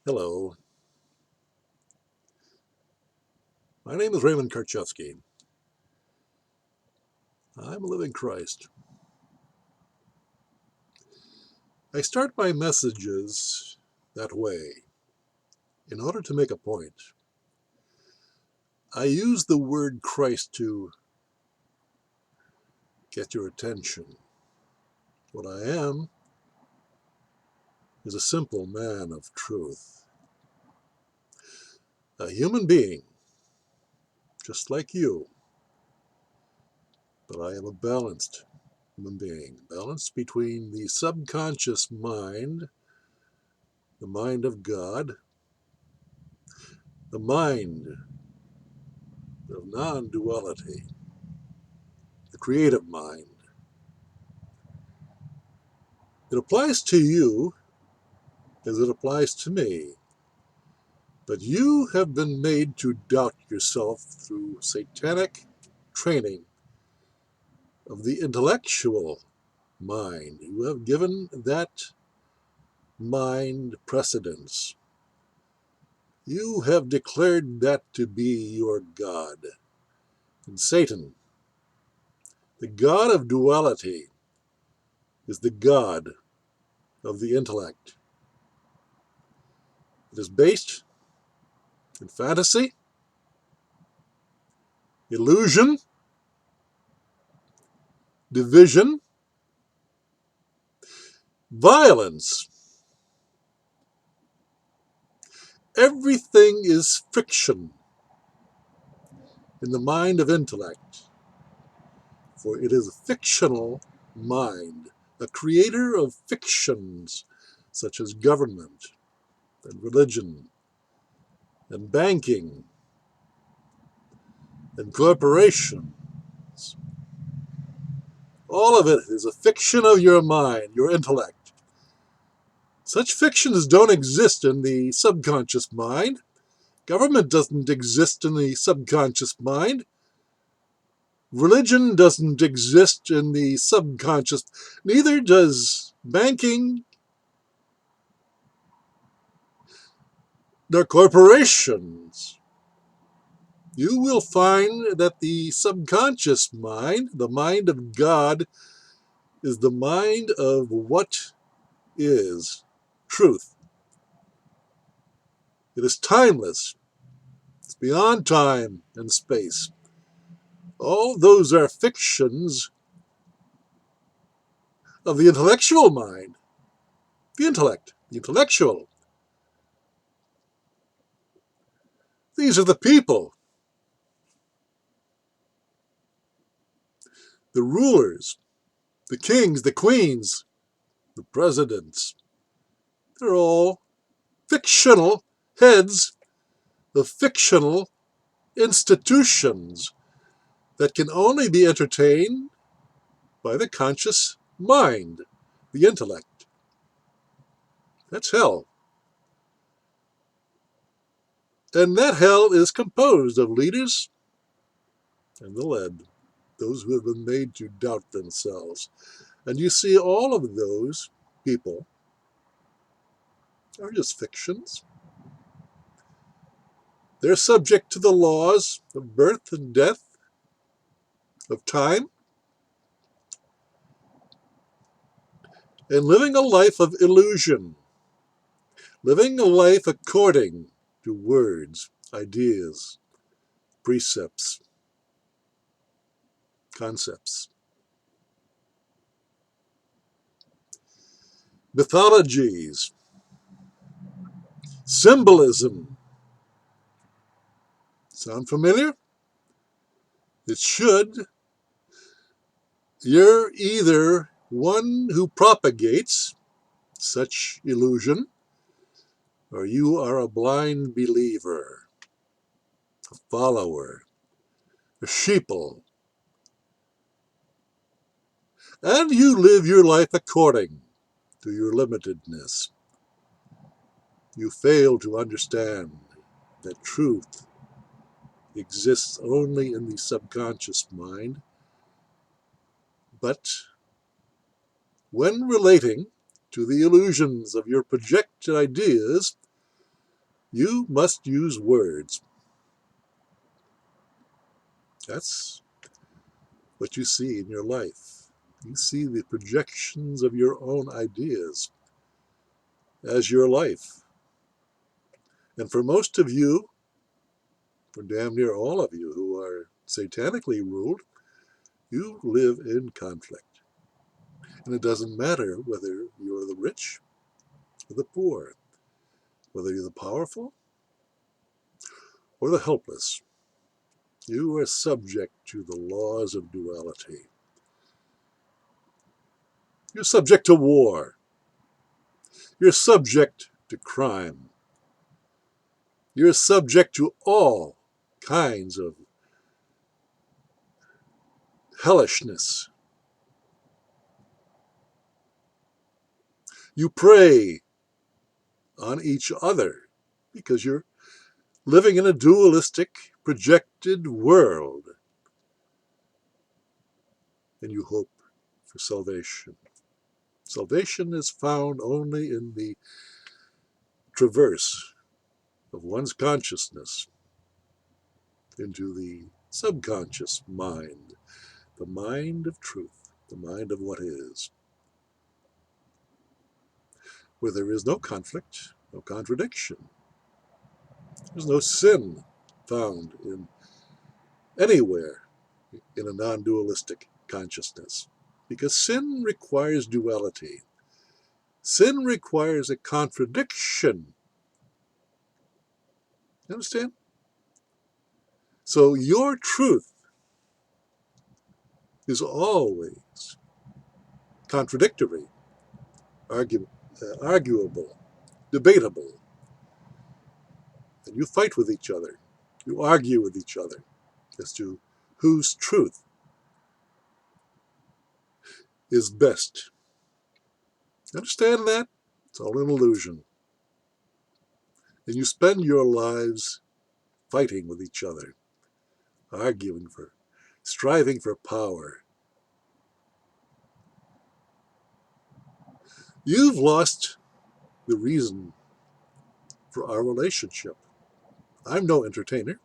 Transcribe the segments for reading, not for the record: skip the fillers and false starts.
Hello, my name is Raymond Karchevsky. I'm a living Christ. I start my messages that way. In order to make a point, I use the word Christ to get your attention. What I am is a simple man of truth, a human being, just like you, but I am a balanced human being, balanced between the subconscious mind, the mind of God, the mind of non-duality, the creative mind. It applies to you as it applies to me, but you have been made to doubt yourself through satanic training of the intellectual mind. You have given that mind precedence. You have declared that to be your God. And Satan, the God of duality, is the God of the intellect. It is based in fantasy, illusion, division, violence. Everything is fiction in the mind of intellect, for it is a fictional mind, a creator of fictions such as government and religion and banking and corporations. All of it is a fiction of your mind, your intellect. Such fictions don't exist in the subconscious mind. Government doesn't exist in the subconscious mind. Religion doesn't exist in the subconscious. Neither does banking nor corporations. You will find that the subconscious mind, the mind of God, is the mind of what is truth. It is timeless. It's beyond time and space. All those are fictions of the intellectual mind, the intellect, the intellectual. These are the people, the rulers, the kings, the queens, the presidents. They're all fictional heads of fictional institutions that can only be entertained by the conscious mind, the intellect. That's hell. And that hell is composed of leaders and the led, those who have been made to doubt themselves. And you see, all of those people are just fictions. They're subject to the laws of birth and death, of time, and living a life of illusion, living a life according to words, ideas, precepts, concepts, mythologies, symbolism. Sound familiar? It should. You're either one who propagates such illusion, or you are a blind believer, a follower, a sheeple, and you live your life according to your limitedness. You fail to understand that truth exists only in the subconscious mind, but when relating to the illusions of your projected ideas, You must use words. That's what you see in your life. You see the projections of your own ideas as your life. And for most of you, for damn near all of you who are satanically ruled, you live in conflict. And it doesn't matter whether you're the rich or the poor, whether you're the powerful or the helpless. You are subject to the laws of duality. You're subject to war. You're subject to crime. You're subject to all kinds of hellishness. You prey on each other because you're living in a dualistic, projected world, and you hope for salvation. Salvation is found only in the traverse of one's consciousness into the subconscious mind, the mind of truth, the mind of what is, where there is no conflict, no contradiction. There's no sin found in anywhere in a non-dualistic consciousness, because sin requires duality. Sin requires a contradiction. You understand? So your truth is always contradictory, arguable, debatable. And you fight with each other. You argue with each other as to whose truth is best. Understand that? It's all an illusion. And you spend your lives fighting with each other, arguing for, striving for power. You've lost the reason for our relationship. I'm no entertainer.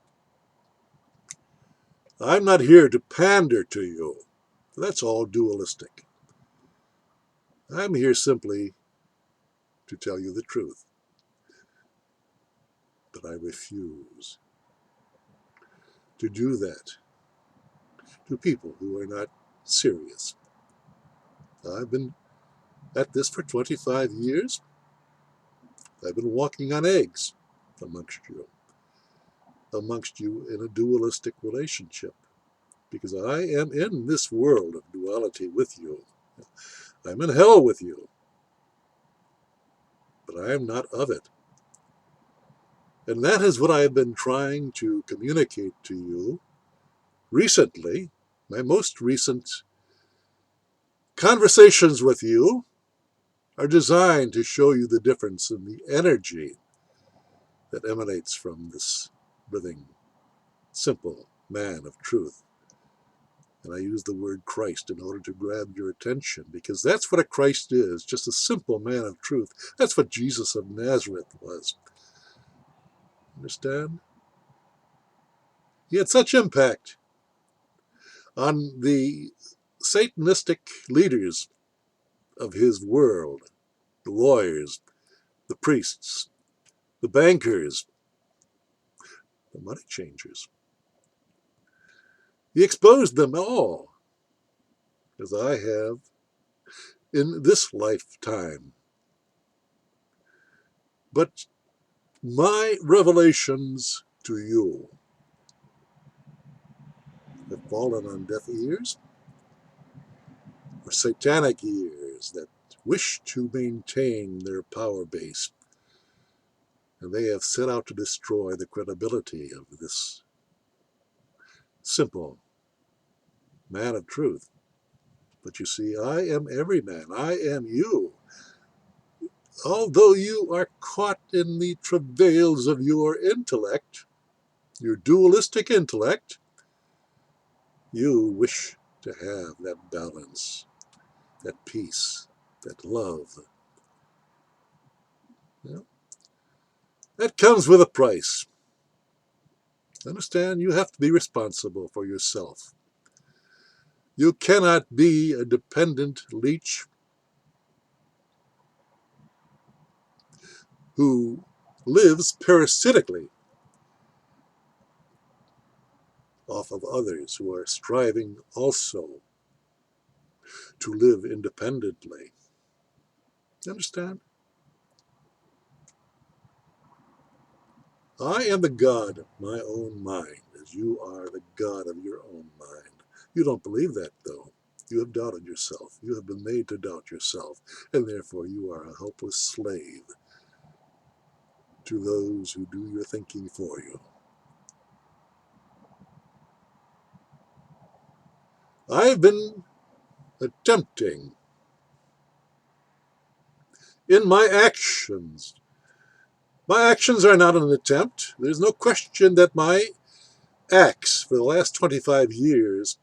I'm not here to pander to you. That's all dualistic. I'm here simply to tell you the truth. But I refuse to do that to people who are not serious. I've been at this for 25 years. I've been walking on eggs amongst you in a dualistic relationship, because I am in this world of duality with you. I'm in hell with you, but I am not of it. And that is what I have been trying to communicate to you recently. My most recent conversations with you are designed to show you the difference in the energy that emanates from this living, simple man of truth. And I use the word Christ in order to grab your attention, because that's what a Christ is, just a simple man of truth. That's what Jesus of Nazareth was. Understand? He had such impact on the Satanistic leaders of his world, the lawyers, the priests, the bankers, the money changers. He exposed them all, as I have in this lifetime. But my revelations to you have fallen on deaf ears, or satanic ears that wish to maintain their power base. And they have set out to destroy the credibility of this simple man of truth. But you see, I am every man. I am you. Although you are caught in the travails of your intellect, your dualistic intellect, you wish to have that balance, that peace, that love. You know? That comes with a price. Understand, you have to be responsible for yourself. You cannot be a dependent leech who lives parasitically off of others who are striving also to live independently. Understand? I am the God of my own mind, as you are the God of your own mind. You don't believe that, though. You have doubted yourself. You have been made to doubt yourself, and therefore you are a helpless slave to those who do your thinking for you. I've been attempting in my actions. My actions are not an attempt. There's no question that my acts for the last 25 years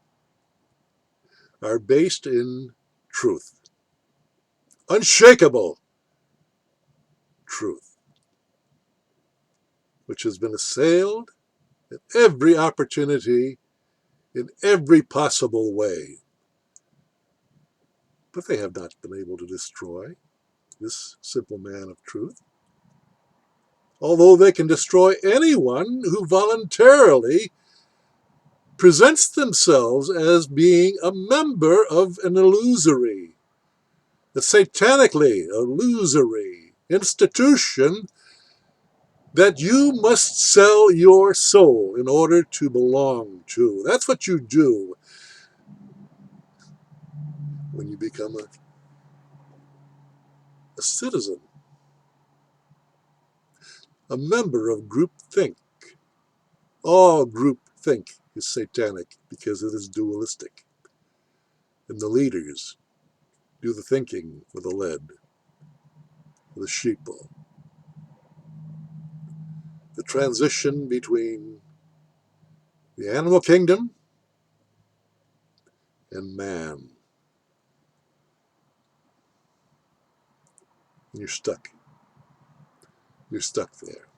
are based in truth, unshakable truth, which has been assailed at every opportunity in every possible way. But they have not been able to destroy this simple man of truth, although they can destroy anyone who voluntarily presents themselves as being a member of an illusory, a satanically illusory institution that you must sell your soul in order to belong to. That's what you do when you become a citizen, a member of group think. All group think is satanic because it is dualistic. And the leaders do the thinking for the lead, for the sheeple. The transition between the animal kingdom and man. And you're stuck. You're stuck there.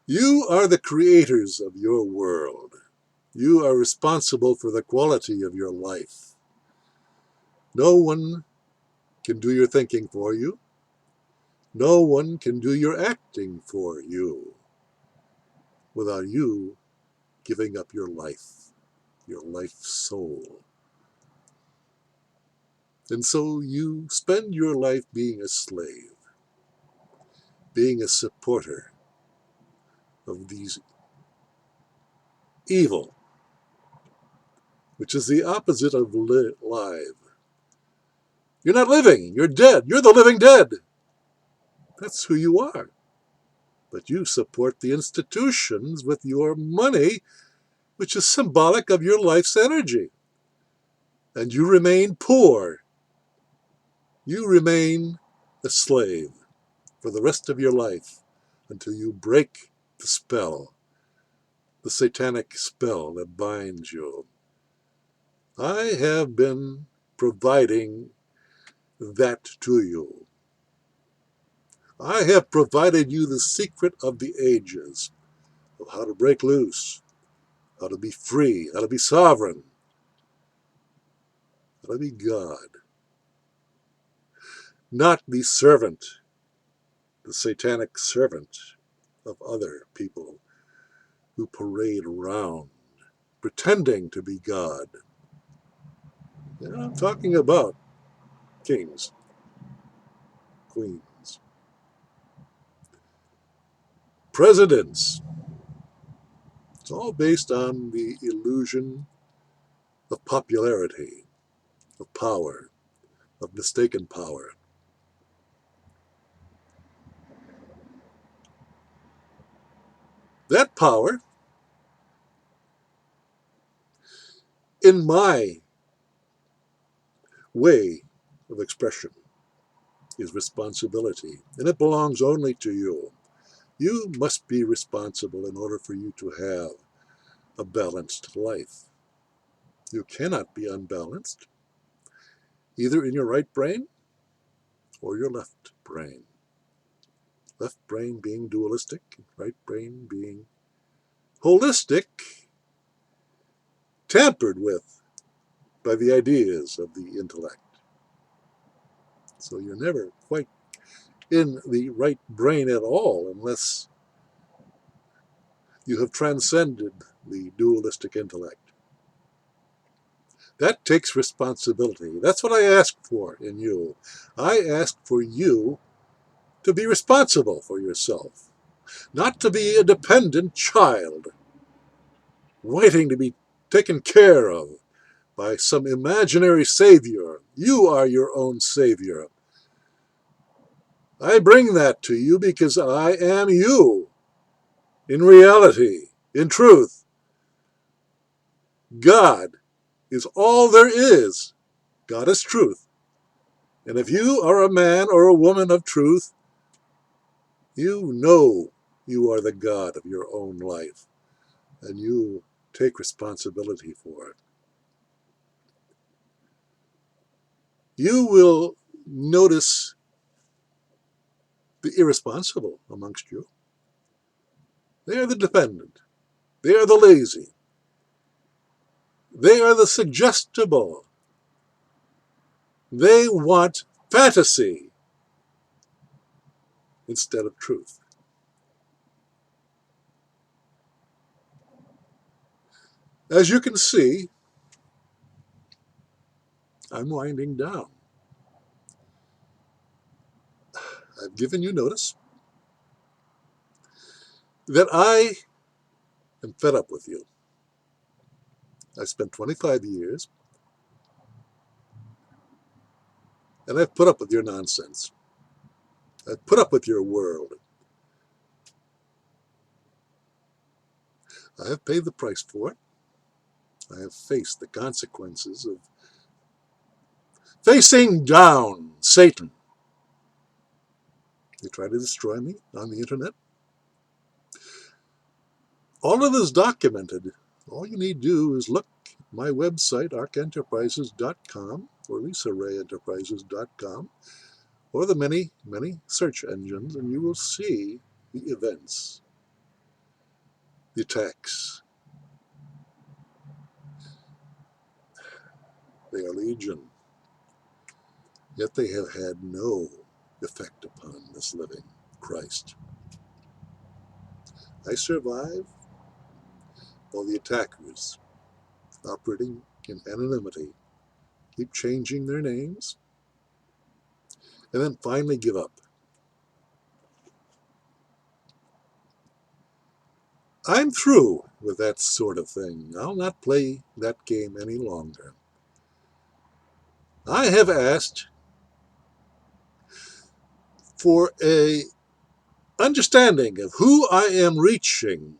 You are the creators of your world. You are responsible for the quality of your life. No one can do your thinking for you. No one can do your acting for you without you giving up your life soul. And so you spend your life being a slave, being a supporter of these evil, which is the opposite of live. You're not living, you're dead, you're the living dead. That's who you are. But you support the institutions with your money, which is symbolic of your life's energy. And you remain poor. You remain a slave for the rest of your life until you break the spell, the satanic spell that binds you. I have been providing that to you. I have provided you the secret of the ages of how to break loose, how to be free, how to be sovereign, how to be God. Not the servant, the satanic servant of other people who parade around pretending to be God. And I'm talking about kings, queens, presidents. It's all based on the illusion of popularity, of power, of mistaken power. That power, in my way of expression, is responsibility, and it belongs only to you. You must be responsible in order for you to have a balanced life. You cannot be unbalanced, either in your right brain or your left brain. left brain being dualistic, right brain being holistic, tampered with by the ideas of the intellect. So you're never quite in the right brain at all unless you have transcended the dualistic intellect. That takes responsibility. That's what I ask for in you. I ask for you to be responsible for yourself, not to be a dependent child, waiting to be taken care of by some imaginary savior. You are your own savior. I bring that to you because I am you. In reality, in truth, God is all there is. God is truth. And if you are a man or a woman of truth, you know you are the God of your own life, and you take responsibility for it. You will notice the irresponsible amongst you. They are the dependent. They are the lazy. They are the suggestible. They want fantasy instead of truth. As you can see, I'm winding down. I've given you notice that I am fed up with you. I spent 25 years, and I've put up with your nonsense. I've put up with your world. I have paid the price for it. I have faced the consequences of facing down Satan. They try to destroy me on the internet. All of this documented. All you need to do is look at my website, arkenterprises.com or lisarayenterprises.com, or the many, many search engines, and you will see the events, the attacks. They are legion, yet they have had no effect upon this living Christ. I survive while the attackers, operating in anonymity, keep changing their names, and then finally give up. I'm through with that sort of thing. I'll not play that game any longer. I have asked for a understanding of who I am reaching.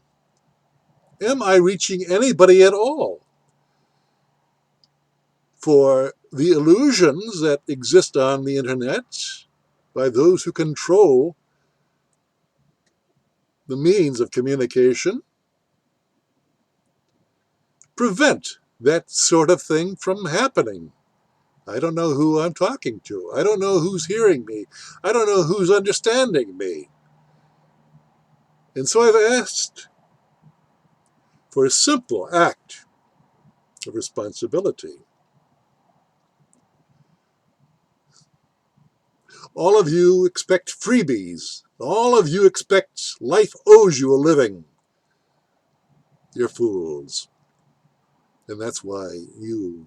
Am I reaching anybody at all? For the illusions that exist on the internet by those who control the means of communication prevent that sort of thing from happening. I don't know who I'm talking to. I don't know who's hearing me. I don't know who's understanding me. And so I've asked for a simple act of responsibility. All of you expect freebies. All of you expect life owes you a living. You're fools. And that's why you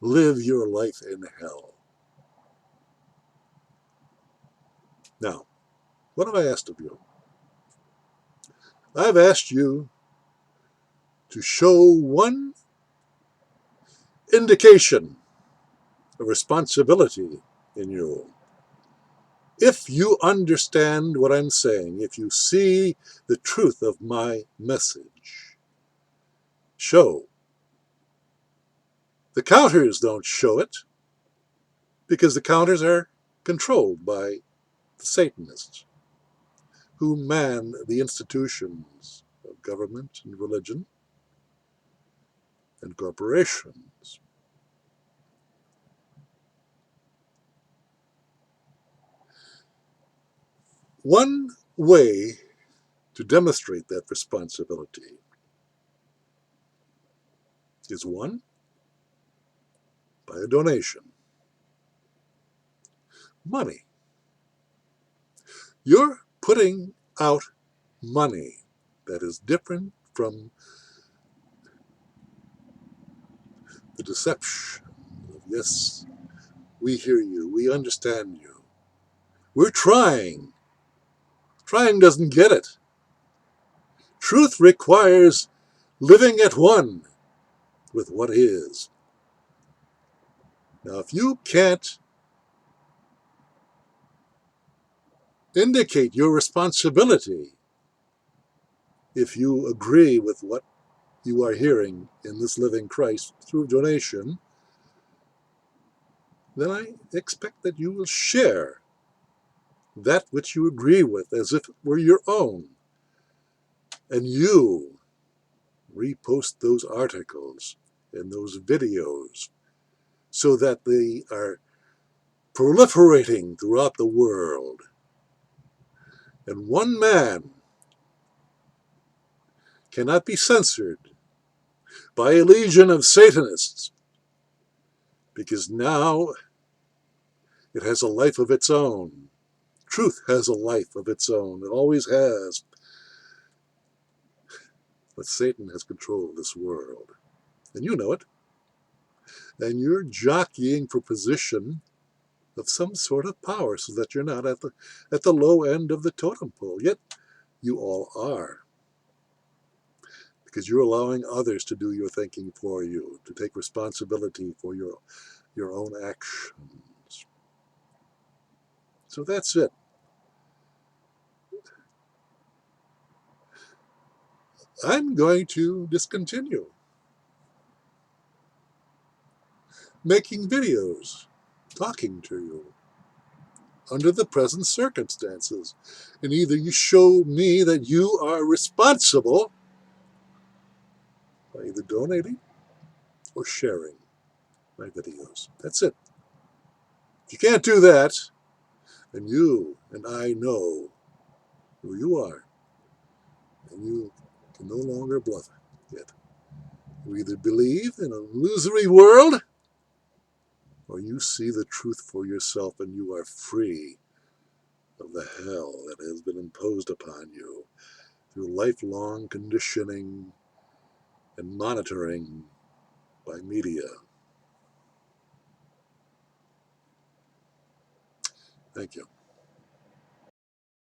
live your life in hell. Now, what have I asked of you? I've asked you to show one indication of responsibility in you. If you understand what I'm saying, if you see the truth of my message, show. The counters don't show it because the counters are controlled by the Satanists who man the institutions of government and religion and corporations. One way to demonstrate that responsibility is one, by a donation. Money. You're putting out money that is different from the deception of, yes, we hear you, we understand you. We're trying. Trying doesn't get it. Truth requires living at one with what is. Now, if you can't indicate your responsibility, if you agree with what you are hearing in this living Christ through donation, then I expect that you will share that which you agree with as if it were your own. And you repost those articles and those videos so that they are proliferating throughout the world. And one man cannot be censored by a legion of Satanists, because now it has a life of its own. Truth has a life of its own. It always has. But Satan has control of this world. And you know it. And you're jockeying for position of some sort of power so that you're not at the low end of the totem pole. Yet you all are. Because you're allowing others to do your thinking for you, to take responsibility for your own actions. So that's it. I'm going to discontinue making videos, talking to you under the present circumstances. And either you show me that you are responsible by either donating or sharing my videos. That's it. If you can't do that, then you and I know who you are. And you can no longer bluff it. You either believe in an illusory world, or you see the truth for yourself and you are free of the hell that has been imposed upon you through lifelong conditioning and monitoring by media. Thank you.